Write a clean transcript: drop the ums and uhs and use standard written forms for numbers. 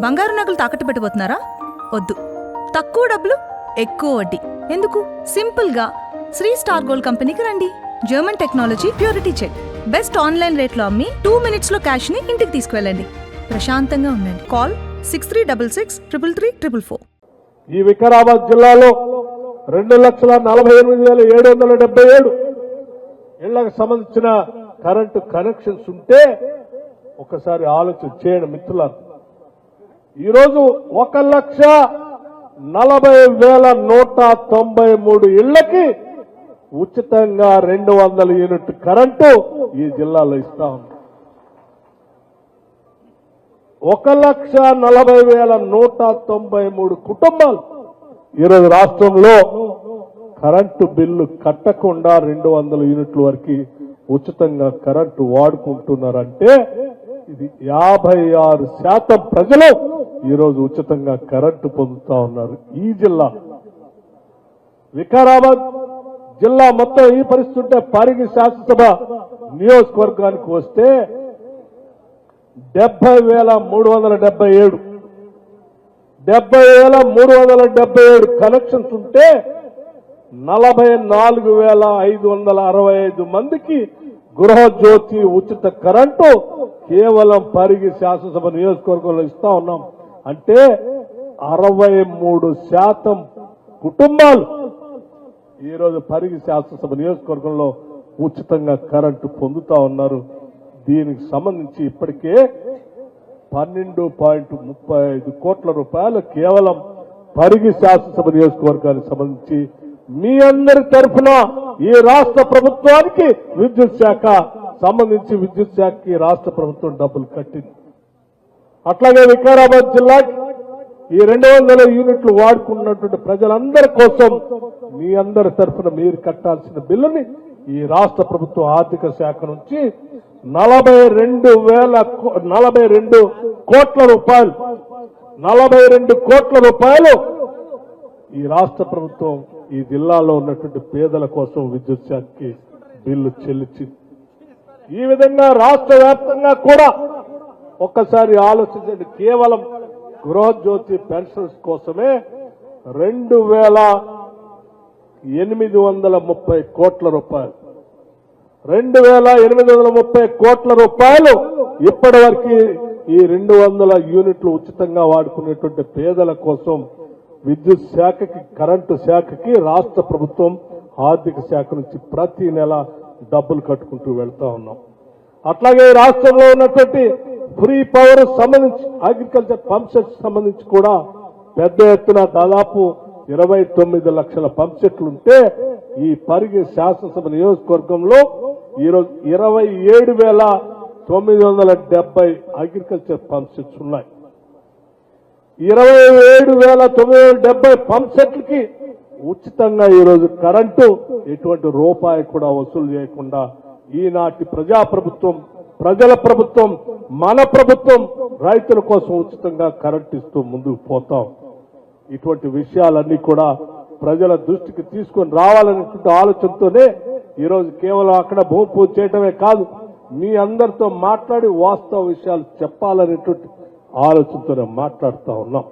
బంగారు నగలు తాకట్టు పెట్టబోతున్నారా? వద్దు. తక్కువ డబ్బులు ఎక్కువ వడ్డీ ఎందుకు? సింపుల్ గా శ్రీ స్టార్ గోల్డ్ కంపెనీకి రండి. German technology, purity check, best online రేట్లో అమ్మి 2 minutes లో క్యాష్ ని ఇంటికి తీసుకువెళ్ళండి. ప్రశాంతంగా ఉండండి. కాల్ 6366 ఈ వికారాబాద్ జిల్లాలో 2,48,777 ఇళ్లకు సంబంధించిన కరెంటు కనెక్షన్స్ ఉంటే ఒకసారి ఆలోచన చేయండి మిత్రులారా. ఈరోజు 1,40,193 ఇళ్లకి ఉచితంగా 200 యూనిట్ కరెంటు ఈ జిల్లాలో ఇస్తా ఉంది. 1,40,193 కుటుంబాలు ఈరోజు రాష్ట్రంలో కరెంటు బిల్లు కట్టకుండా 200 యూనిట్ల వరకు ఉచితంగా కరెంటు వాడుకుంటున్నారంటే ఇది 56% ప్రజలు ఈరోజు ఉచితంగా కరెంటు పొందుతా ఉన్నారు. ఈ జిల్లా వికారాబాద్ జిల్లా మొత్తం ఈ పరిస్థితి ఉంటే పరిగి శాసనసభ నియోజకవర్గానికి వస్తే 70,377 కనెక్షన్స్ ఉంటే 44,565 మందికి గృహజ్యోతి ఉచిత కరెంటు కేవలం పరిగి శాసనసభ నియోజకవర్గంలో ఇస్తా ఉన్నాం. అంటే 63% కుటుంబాలు ఈరోజు పరిగి శాసనసభ నియోజకవర్గంలో ఉచితంగా కరెంటు పొందుతా ఉన్నారు. దీనికి సంబంధించి ఇప్పటికే 12.35 కోట్ల రూపాయలు కేవలం పరిగి శాసనసభ నియోజకవర్గానికి సంబంధించి మీ అందరి తరఫున ఈ రాష్ట్ర ప్రభుత్వానికి విద్యుత్ శాఖ సంబంధించి విద్యుత్ శాఖకి రాష్ట్ర ప్రభుత్వం డబ్బులు కట్టింది. అట్లాగే వికారాబాద్ జిల్లాకి ఈ 200 యూనిట్లు వాడుకున్నటువంటి ప్రజలందరి కోసం మీ అందరి తరఫున మీరు కట్టాల్సిన బిల్లుని ఈ రాష్ట్ర ప్రభుత్వ ఆర్థిక శాఖ నుంచి 42 కోట్ల రూపాయలు ఈ రాష్ట్ర ప్రభుత్వం ఈ జిల్లాలో ఉన్నటువంటి పేదల కోసం విద్యుత్ శాఖకి బిల్లు చెల్లించింది. ఈ విధంగా రాష్ట్ర వ్యాప్తంగా కూడా ఒక్కసారి ఆలోచించండి. కేవలం గృహజ్యోతి పెన్షన్స్ కోసమే 2,830 కోట్ల రూపాయలు 2,830 కోట్ల రూపాయలు ఇప్పటి వరకు ఈ 200 యూనిట్లు ఉచితంగా వాడుకునేటువంటి పేదల కోసం విద్యుత్ శాఖకి, కరెంటు శాఖకి రాష్ట్ర ప్రభుత్వం ఆర్థిక శాఖ నుంచి ప్రతి నెల డబ్బులు కట్టుకుంటూ వెళ్తా ఉన్నాం. అట్లాగే రాష్ట్రంలో ఉన్నటువంటి ఫ్రీ పవర్ సంబంధించి అగ్రికల్చర్ పంప్ సెట్స్ సంబంధించి కూడా పెద్ద ఎత్తున దాదాపు 29 లక్షల పంప్ సెట్లు ఉంటే ఈ పరిగి శాసనసభ నియోజకవర్గంలో ఈరోజు 27,970 అగ్రికల్చర్ పంప్ సెట్స్ ఉన్నాయి. 27,970 పంప్ సెట్లకి ఉచితంగా ఈరోజు కరెంటు ఎటువంటి రూపాయి కూడా వసూలు చేయకుండా ఈనాటి ప్రజాప్రభుత్వం, ప్రజల ప్రభుత్వం, మన ప్రభుత్వం రైతుల కోసం ఉచితంగా కరెంటు ఇస్తూ ముందుకు పోతాం. ఇటువంటి విషయాలన్నీ కూడా ప్రజల దృష్టికి తీసుకొని రావాలనేటువంటి ఆలోచనతోనే ఈరోజు కేవలం అక్కడ భూమి పూజ చేయడమే కాదు, మీ అందరితో మాట్లాడి వాస్తవ విషయాలు చెప్పాలనేటువంటి ఆలోచనతోనే మాట్లాడుతూ ఉన్నాం.